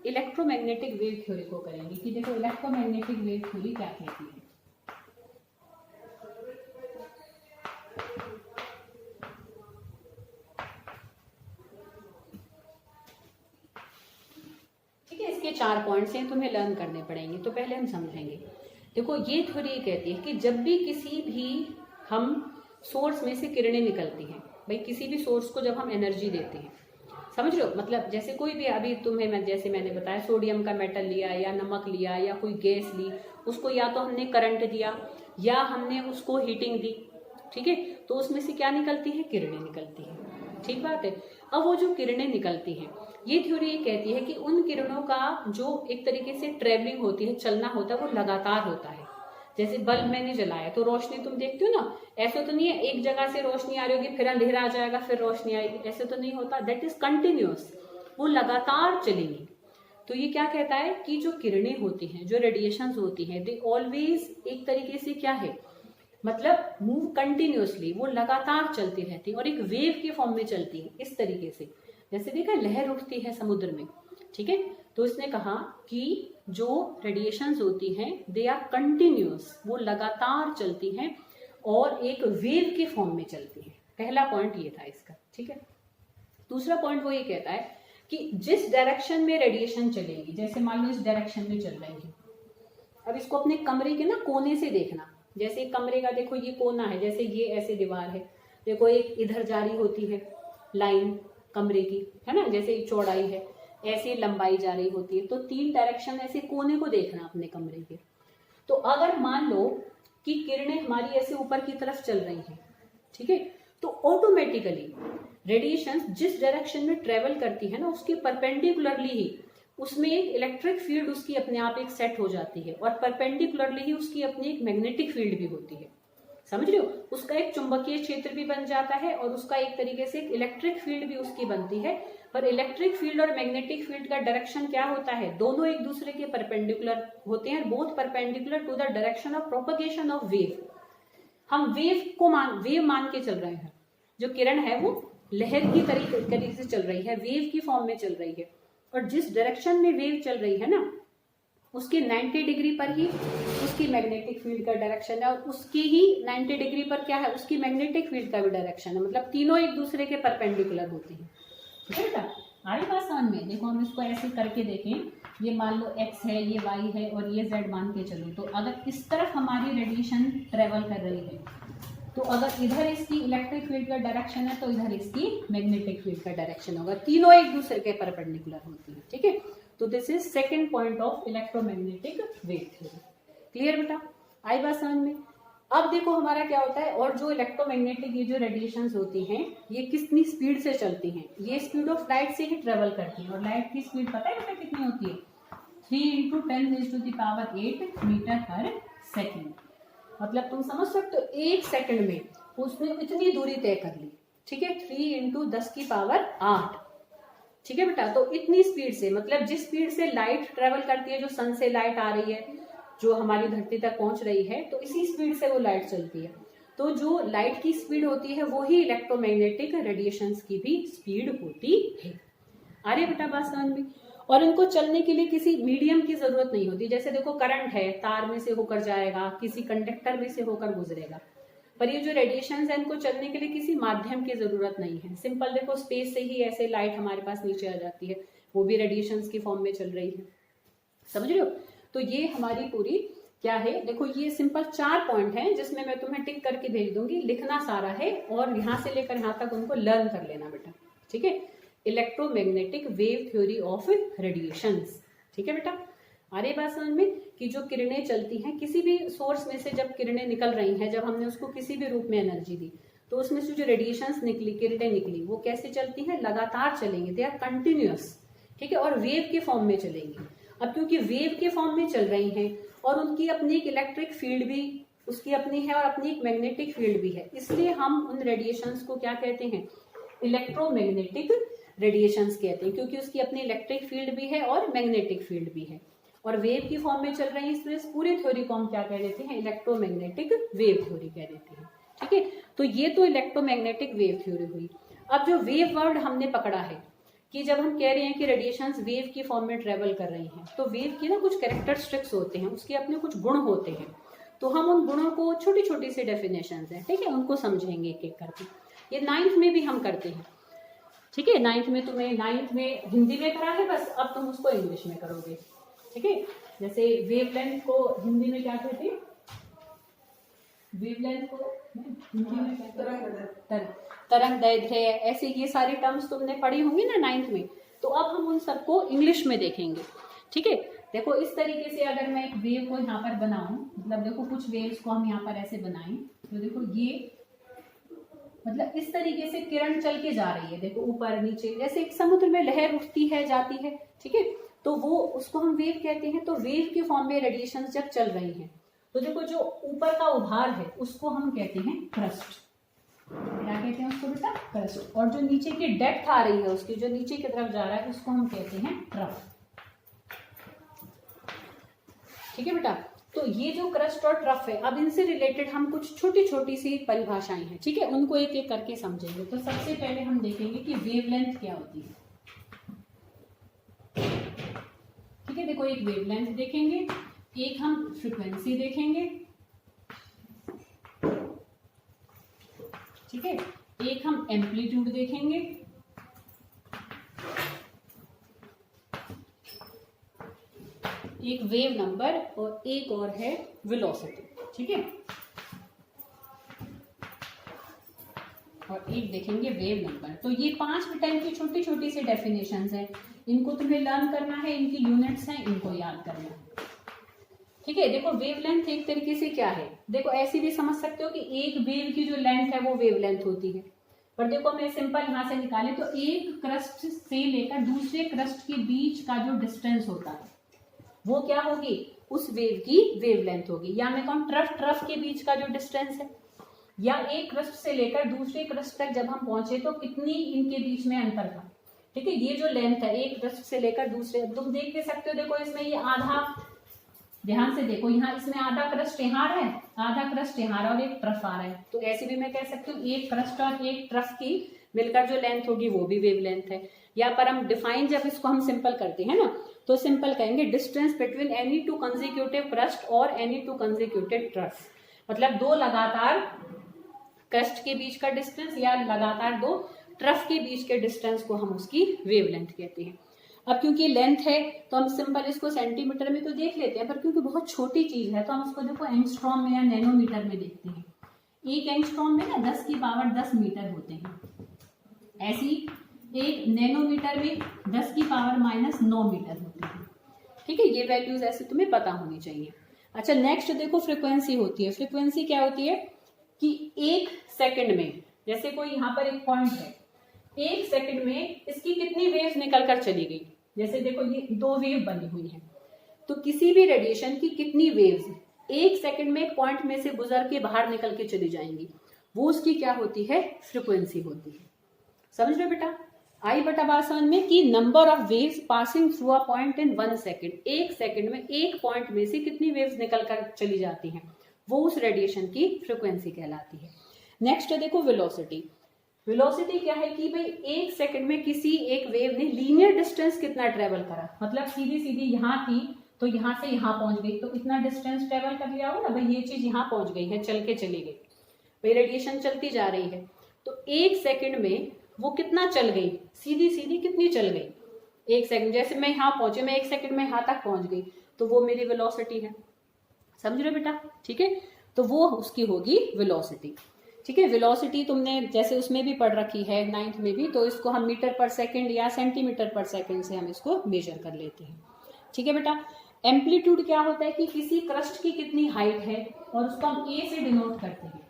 Electromagnetic wave theory को करेंगे कि देखो इलेक्ट्रोमैग्नेटिक वेव थ्योरी क्या कहती है। ठीक है, इसके 4 पॉइंट्स हैं, तुम्हें लर्न करने पड़ेंगे। तो पहले हम समझेंगे। देखो ये थ्योरी कहती है कि जब भी किसी भी हम सोर्स में से किरणें निकलती हैं, भाई किसी भी सोर्स को जब हम एनर्जी देते हैं, समझ रहे हो, मतलब जैसे कोई भी अभी तुम्हें जैसे मैंने बताया सोडियम का मेटल लिया या नमक लिया या कोई गैस ली, उसको या तो हमने करंट दिया या हमने उसको हीटिंग दी, ठीक है, तो उसमें से क्या निकलती है, किरणें निकलती हैं। ठीक बात है। अब वो जो किरणें निकलती हैं, ये थ्योरी ये कहती है कि उन किरणों का जो एक तरीके से ट्रेवलिंग होती है, चलना होता है, वो लगातार होता है। जैसे बल्ब मैंने जलाया तो रोशनी तुम देखते हो ना, ऐसा तो नहीं है एक जगह से रोशनी आ रही होगी फिर अंधेरा आ जाएगा फिर रोशनी आएगी, ऐसे तो नहीं होता। दैट इज कंटिन्यूअस, वो लगातार चलेंगी। तो ये क्या कहता है कि जो किरणें होती हैं, जो रेडिएशंस होती हैं, दे ऑलवेज एक तरीके से क्या है, मतलब मूव कंटिन्यूअसली, वो लगातार चलती रहती है और एक वेव के फॉर्म में चलती है इस तरीके से। जैसे देखा लहर उठती है समुद्र में, ठीक है, तो इसने कहा कि जो रेडिएशंस होती हैं दे आर कंटिन्यूअस, वो लगातार चलती हैं और एक वेव के फॉर्म में चलती है। पहला पॉइंट ये था इसका, ठीक है। दूसरा पॉइंट वो ये कहता है कि जिस डायरेक्शन में रेडिएशन चलेगी, जैसे मान लो इस डायरेक्शन में चल रही है, अब इसको अपने कमरे के ना कोने से देखना। जैसे कमरे का देखो ये कोना है, जैसे ये ऐसे दीवार है, देखो एक इधर जारी होती है लाइन कमरे की, है ना, जैसे चौड़ाई है, ऐसे लंबाई जा रही होती है। तो 3 डायरेक्शन ऐसे कोने को देखना अपने कमरे के। तो अगर मान लो कि किरणें हमारी ऐसे ऊपर की तरफ चल रही हैं, ठीक है, तो ऑटोमेटिकली रेडिएशन जिस डायरेक्शन में ट्रेवल करती है ना, उसके परपेंडिकुलरली ही उसमें एक इलेक्ट्रिक फील्ड उसकी अपने आप एक सेट हो जाती है और परपेंडिकुलरली ही उसकी अपनी एक मैग्नेटिक फील्ड भी होती है। समझ रहे हो, उसका एक चुंबकीय क्षेत्र भी बन जाता है और उसका एक तरीके से एक इलेक्ट्रिक फील्ड भी उसकी बनती है। पर इलेक्ट्रिक फील्ड और मैग्नेटिक फील्ड का डायरेक्शन क्या होता है, दोनों एक दूसरे के परपेंडिकुलर होते हैं, both perpendicular to the direction of propagation of wave. हम वेव को वेव मान के चल रहे हैं, जो किरण है वो लहर की तरीके से चल रही है, वेव की फॉर्म में चल रही है, और जिस डायरेक्शन में वेव चल रही है ना, उसके 90 डिग्री पर ही उसकी मैग्नेटिक फील्ड का डायरेक्शन है और उसकी ही 90 डिग्री पर क्या है, उसकी मैग्नेटिक फील्ड का भी डायरेक्शन है। मतलब तीनों एक दूसरे के परपेंडिकुलर होती हैं। ठीक है बेटा, आगे बात समझ में। देखो हम इसको ऐसे करके देखें, ये मान लो x है, ये y है और ये z मान के चलो, तो अगर इस तरफ हमारी रेडिएशन ट्रेवल कर रही है, तो अगर इधर इसकी इलेक्ट्रिक फील्ड का डायरेक्शन है तो इधर इसकी मैग्नेटिक फील्ड का डायरेक्शन होगा, तीनों एक दूसरे के परपेंडिकुलर होती है। ठीक है, तो this is second point of electromagnetic wave theory. Clear बेटा, आई बात समझ में। अब देखो हमारा क्या होता है, और जो इलेक्ट्रोमैग्नेटिक ये जो रेडिएशंस होती हैं ये कितनी स्पीड से चलती हैं, ये स्पीड ऑफ लाइट से ही ट्रेवल करती है। और लाइट की स्पीड पता है बेटा कितनी होती है, 3 × 10⁸ मीटर पर सेकेंड। मतलब तुम समझ सकते हो 1 सेकंड में उसने इतनी दूरी तय कर ली। ठीक है, 3 × 10⁸। ठीक है बेटा, तो इतनी स्पीड से, मतलब जिस स्पीड से लाइट ट्रेवल करती है, जो सन से लाइट आ रही है, जो हमारी धरती तक पहुंच रही है, तो इसी स्पीड से वो लाइट चलती है। तो जो लाइट की स्पीड होती है वो ही इलेक्ट्रोमैग्नेटिक रेडिएशंस की भी स्पीड होती है। आ रही बेटा बात समझ में। और इनको चलने के लिए किसी मीडियम की जरूरत नहीं होती। जैसे देखो करंट है, तार में से होकर जाएगा, किसी कंडक्टर में से होकर गुजरेगा, पर ये जो रेडिएशंस है इनको चलने के लिए किसी माध्यम की जरूरत नहीं है। सिंपल देखो स्पेस से ही ऐसे लाइट हमारे पास नीचे आ जाती है, वो भी रेडिएशंस की फॉर्म में चल रही है। समझ रहे हो, तो ये हमारी पूरी क्या है, देखो ये सिंपल 4 पॉइंट हैं जिसमें मैं तुम्हें टिक करके भेज दूंगी, लिखना सारा है और यहाँ से लेकर यहाँ तक उनको लर्न कर लेना बेटा। ठीक है, electromagnetic wave theory of radiations. ठीक है बेटा, आ रही बात समझ में कि जो किरणें चलती हैं किसी भी सोर्स में से, जब किरणें निकल रही हैं, जब हमने उसको किसी भी रूप में एनर्जी दी, तो उसमें से जो रेडिएशंस निकली, किरणें निकली, वो कैसे चलती हैं, लगातार चलेंगी, दे आर कंटिन्यूअस। ठीक है, और वेव के फॉर्म में चलेंगी। अब क्योंकि वेव के फॉर्म में चल रही हैं और उनकी अपनी एक इलेक्ट्रिक फील्ड भी उसकी अपनी है और अपनी एक मैग्नेटिक फील्ड भी है, इसलिए हम उन रेडिएशंस को क्या कहते हैं, इलेक्ट्रोमैग्नेटिक रेडिएशंस कहते हैं, क्योंकि उसकी अपनी इलेक्ट्रिक फील्ड भी है और मैग्नेटिक फील्ड भी है और वेव की फॉर्म में चल रही है, इसलिए इस पूरी थ्योरी को हम क्या कह देते हैं, इलेक्ट्रोमैग्नेटिक वेव थ्योरी कह देते हैं। ठीक है, तो ये तो इलेक्ट्रोमैग्नेटिक वेव थ्योरी हुई। अब जो वेव वर्ड हमने पकड़ा है, कि जब हम कह रहे हैं कि रेडिएशंस वेव की फॉर्म में ट्रेवल कर रही हैं, तो वेव की ना कुछ कैरेक्टरिस्टिक्स होते हैं, उसके अपने कुछ गुण होते हैं। तो हम उन गुणों को, छोटी छोटी सी डेफिनेशंस हैं, ठीक है, उनको समझेंगे एक एक करके। ये 9th में भी हम करते हैं, ठीक है। 9th में तुम्हें 9th में हिंदी में करा है, बस अब तुम उसको इंग्लिश में करोगे, ठीक है। जैसे वेवलेंथ को हिंदी में क्या कहते हैं? वेवलेंथ को हिंदी में क्या? तरंग दैर्ध्य, ऐसे ये सारे टर्म्स तुमने पढ़ी होंगी ना 9th में। तो अब हम उन सबको इंग्लिश में देखेंगे, ठीक है। देखो इस तरीके से अगर मैं एक वेव को यहाँ पर बनाऊं, मतलब देखो कुछ वेव्स को हम यहाँ पर ऐसे बनाएं, तो देखो ये मतलब इस तरीके से किरण चल के जा रही है, देखो ऊपर नीचे, जैसे एक समुद्र में लहर उठती है जाती है, ठीक है। तो वो उसको हम वेव कहते हैं। तो वेव के फॉर्म में रेडिएशन जब चल रही हैं, तो देखो जो ऊपर का उभार है उसको हम कहते हैं क्रस्ट। क्या कहते हैं उसको बेटा? क्रस्ट। और जो नीचे की डेप्थ आ रही है उसकी, जो नीचे की तरफ जा रहा है, उसको हम कहते हैं ट्रफ, ठीक है बेटा। तो ये जो क्रस्ट और ट्रफ है, अब इनसे रिलेटेड हम कुछ छोटी छोटी सी परिभाषाएं हैं, ठीक है, उनको एक एक करके समझेंगे। तो सबसे पहले हम देखेंगे कि वेवलेंथ क्या होती है, ठीक है। देखो एक वेवलेंथ देखेंगे, एक हम फ्रीक्वेंसी देखेंगे, ठीक है, एक हम एम्पलीट्यूड देखेंगे, एक वेव नंबर, और एक और है वेलोसिटी, ठीक है। और एक देखेंगे वेव नंबर। तो ये 5 टाइम की छोटी छोटी सी डेफिनेशंस हैं, इनको तुम्हें लर्न करना है, इनकी यूनिट्स हैं, इनको याद करना है, ठीक है। देखो वेवलेंथ एक तरीके से क्या है, देखो ऐसे भी समझ सकते हो कि एक वेव की जो लेंथ है वो वेवलेंथ होती है। पर देखो मैं सिंपल यहां से निकाले तो एक क्रस्ट से लेकर दूसरे क्रस्ट के बीच का जो डिस्टेंस होता है वो क्या होगी? उस वेव की वेवलेंथ होगी। या मैं कहूँ ट्रफ के बीच का जो डिस्टेंस है, या एक क्रस्ट से लेकर दूसरे क्रस्ट तक जब हम पहुंचे तो कितनी इनके बीच में अंतर था, ठीक है। ये जो लेंथ है एक क्रस्ट से लेकर दूसरे, तुम देख भी सकते हो, देखो इसमें ये आधा, ध्यान से देखो यहाँ इसमें आधा क्रस्ट यहाँ है, आधा क्रस्ट यहाँ और एक ट्रफ आ रहा है। तो ऐसे भी मैं कह सकती हूँ एक क्रस्ट और एक ट्रफ की मिलकर जो लेंथ होगी वो भी वेवलेंथ है। या पर हम डिफाइन जब इसको हम सिंपल करते हैं ना, तो सिंपल कहेंगे distance between any two consecutive crust और एनी टू कंसेक्यूटिव ट्रफ। मतलब दो लगातार क्रस्ट के बीच का डिस्टेंस या लगातार दो ट्रफ के बीच के डिस्टेंस को हम उसकी वेवलेंथ कहते हैं। अब क्योंकि लेंथ है तो हम सिंपल इसको सेंटीमीटर में तो देख लेते हैं, पर क्योंकि बहुत छोटी चीज है तो हम उसको देखो एंगस्ट्रॉम में या नैनोमीटर में देखते हैं। एक एंगस्ट्रॉम में ना 10 की पावर 10 मीटर होते हैं, ऐसी एक नैनोमीटर में 10 की पावर -9 मीटर होते हैं, ठीक है। ये वैल्यूज ऐसे तुम्हें पता होनी चाहिए। अच्छा नेक्स्ट देखो फ्रीक्वेंसी होती है। फ्रीक्वेंसी क्या होती है कि 1 सेकंड में, जैसे कोई यहाँ पर एक पॉइंट है, 1 सेकंड में इसकी कितनी वेव्स निकल कर चली गई। जैसे देखो ये 2 वेव बनी हुई है, तो किसी भी रेडिएशन की कितनी वेव्स 1 सेकंड में पॉइंट में से गुजर के बाहर निकल के चली जाएंगी, वो उसकी क्या होती है? फ्रीक्वेंसी होती है। समझ रहे बेटा? आई बटा बात समझ में कि number of waves passing through a point in 1 second, 1 second में एक पॉइंट में से कितनी वेव्स निकल कर चली जाती हैं, वो उस रेडिएशन की फ्रीक्वेंसी कहलाती है। नेक्स्ट देखो वेलोसिटी। वेलोसिटी क्या है कि भाई 1 सेकंड में किसी एक वेव ने लीनियर डिस्टेंस कितना ट्रेवल करा, मतलब सीधी सीधी यहाँ थी तो यहाँ से यहाँ पहुंच गई, तो इतना डिस्टेंस ट्रेवल कर लिया हो ना भाई, ये चीज यहाँ पहुंच गई है, चल के चली गई भाई, रेडिएशन चलती जा रही है, तो 1 सेकंड में वो कितना चल गई, सीधी सीधी कितनी चल गई 1 सेकंड। जैसे मैं यहाँ पहुंचे, मैं 1 सेकंड में यहाँ तक पहुंच गई, तो वो मेरी वेलोसिटी है। समझ रहे बेटा? ठीक है, तो वो उसकी होगी वेलोसिटी, ठीक है। वेलोसिटी तुमने जैसे उसमें भी पढ़ रखी है 9th में भी, तो इसको हम मीटर पर सेकंड या सेंटीमीटर पर सेकंड से हम इसको मेजर कर लेते हैं, ठीक है बेटा। एम्पलीट्यूड क्या होता है कि किसी क्रस्ट की कितनी हाइट है और उसको हम ए से डिनोट करते हैं।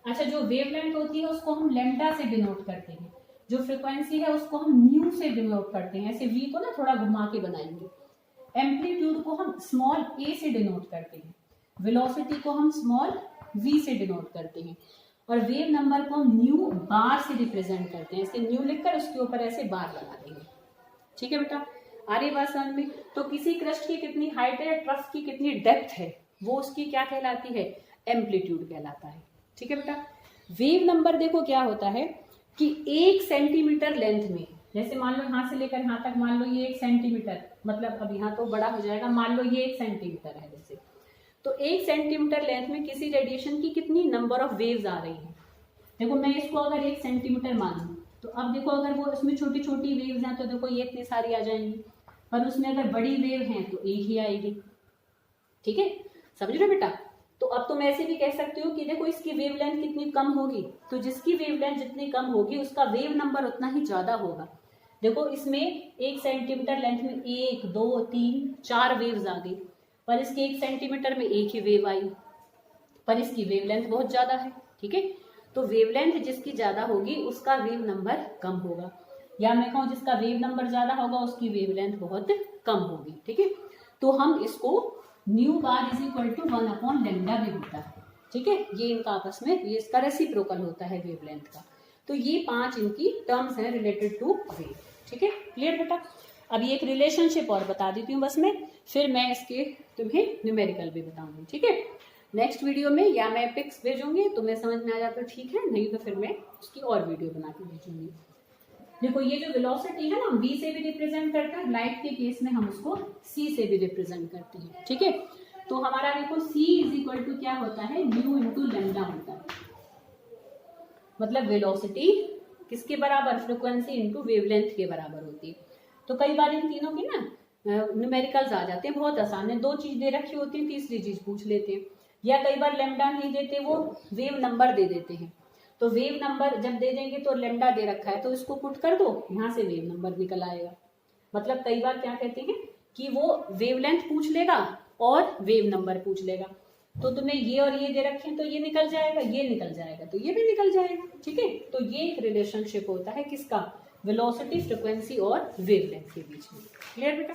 अच्छा, जो वेवलेंथ होती है उसको हम लैम्डा से डिनोट करते हैं, जो फ्रीक्वेंसी है उसको हम न्यू से डिनोट करते हैं, ऐसे वी को ना थोड़ा घुमा के बनाएंगे। एम्पलीट्यूड को हम स्मॉल ए से डिनोट करते हैं, वेलोसिटी को हम स्मॉल वी से डिनोट करते हैं, और वेव नंबर को हम न्यू बार से रिप्रेजेंट करते हैं, ऐसे न्यू लिखकर उसके ऊपर ऐसे बार लगा देंगे, ठीक है बेटा। आ रही बात समझ में? तो किसी क्रस्ट की कितनी हाइट है, ट्रफ की कितनी डेप्थ है, वो उसकी क्या कहलाती है? एम्पलीट्यूड कहलाता है, ठीक है बेटा। वेव नंबर देखो क्या होता है कि 1 सेंटीमीटर लेंथ में, जैसे मान लो यहाँ से लेकर यहाँ तक मान लो ये 1 सेंटीमीटर, मतलब अब यहाँ तो बड़ा हो जाएगा, मान लो ये 1 सेंटीमीटर है जैसे, तो 1 सेंटीमीटर लेंथ में किसी रेडिएशन की कितनी नंबर ऑफ वेव्स आ रही है। देखो मैं इसको अगर 1 सेंटीमीटर मानूं तो अब देखो अगर वो इसमें छोटी छोटी वेव्स हैं तो देखो ये इतनी सारी आ जाएंगी, पर उसमें अगर बड़ी वेव है तो एक ही आएगी। ठीक है, समझ रहे बेटा। तो अब तुम ऐसे भी कह सकते हो कि देखो इसकी वेवलेंथ कितनी कम होगी, तो जिसकी वेवलेंथ जितनी कम होगी उसका वेव नंबर उतना ही ज्यादा होगा। देखो इसमें 1 सेंटीमीटर लेंथ में 1 2 3 4 वेव्स आ गई, पर इसके 1 सेंटीमीटर में एक ही वेव आई, पर इसकी वेवलेंथ बहुत ज्यादा है। ठीक है, तो वेवलेंथ जिसकी ज्यादा होगी उसका वेव नंबर कम होगा, या मैं कहूँ जिसका वेव नंबर ज्यादा होगा उसकी वेवलेंथ बहुत कम होगी। ठीक है, तो हम इसको nu bar is equal to 1/λ भी होता है। ठीक है, ये इनका आपस में ये इसका रेसिप्रोकल होता है वेवलेंथ का। तो ये 5 इनकी टर्म्स हैं रिलेटेड टू वेव। ठीक है, क्लियर बेटा। अभी एक रिलेशनशिप और बता देती हूँ बस में, फिर मैं इसके तुम्हें न्यूमेरिकल भी बताऊंगी। ठीक है, नेक्स्ट वीडियो में या मैं पिक्स भेजूंगी, तुम्हें समझ में आ जाता तो ठीक है, नहीं तो फिर मैं उसकी और वीडियो बना के भेजूंगी। देखो ये जो वेलोसिटी है ना, v से भी रिप्रेजेंट करता है, लाइट के केस में हम उसको c से भी रिप्रेजेंट करते हैं। ठीक है, तो हमारा देखो c इज इक्वल टू क्या होता है, म्यू इंटू लैम्डा होता है, मतलब वेलोसिटी किसके बराबर, फ्रिक्वेंसी इंटू वेवलेंथ के बराबर होती है। तो कई बार इन तीनों की ना न्यूमेरिकल्स आ जाते हैं, बहुत आसान है, 2 चीज दे रखी होती है, तीसरी चीज पूछ लेते हैं, या कई बार लैम्डा नहीं देते, वो वेव नंबर दे देते हैं। तो वेव नंबर जब दे देंगे तो लैम्डा दे रखा है तो इसको पुट कर दो, यहाँ से वेव नंबर निकल आएगा। मतलब कई बार क्या कहते हैं कि वो वेवलेंथ पूछ लेगा और वेव नंबर पूछ लेगा, तो तुम्हें ये और ये दे रखे हैं तो ये निकल जाएगा, ये निकल जाएगा तो ये भी निकल जाएगा। ठीक है, तो ये एक रिलेशनशिप होता है किसका, वेलोसिटी, फ्रिक्वेंसी और वेवलेंथ के बीच में। क्लियर बेटा।